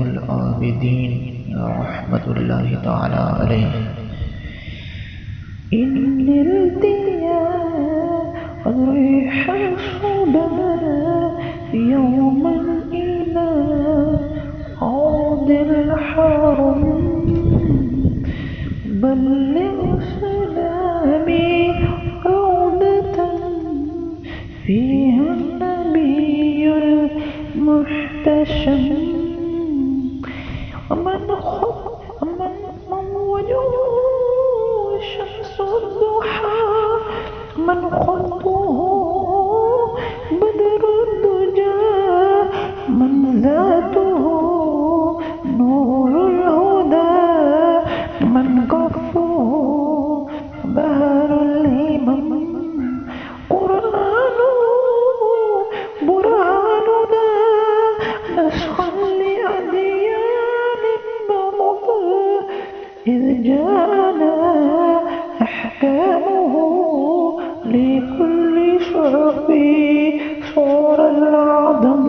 العابدین الرحمۃ تعالی علیہ. إن الدياء الريح الصبا يوما إلى عود الحرم بلغ سلامي عودة فيها النبي المحتشم ومن وجهه شمس الضحى من خلقه بدر الدجى من ذاته نور الهدى من كفه بهر الهمم قرآنه برهاننا نسخا لأديان مضت إذ جاءنا أحكامه لكل شرفي صور العظم.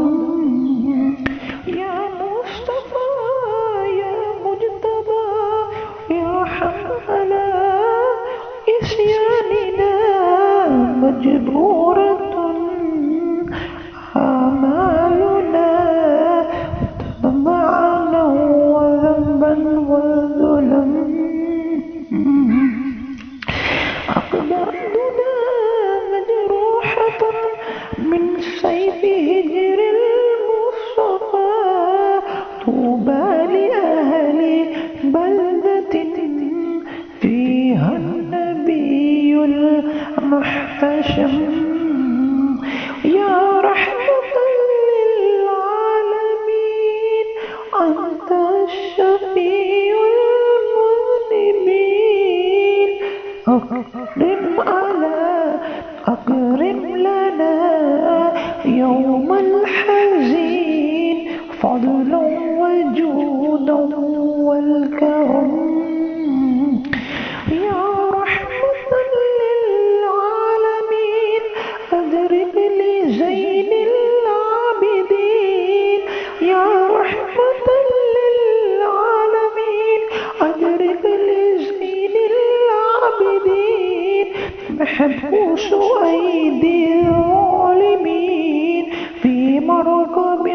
يا مصطفى يا مجتبى يا حملا إسياننا مجبورة آمالنا طمعا وذنبا وذلا أقدامنا مجروحة من سيف هجر المصطفى طوبى لأهل بلدة فيها النبي المحتشم. يا رحمة للعالمين أنت الشفيع المذنبين أكرم لنا يوم الحزين فضلا وجودا والكرم. يا رحمة للعالمين أدرك لزين العابدين. يا رحمة للعالمين أدرك لزين العابدين محبوس أيدي الظالمين في مركب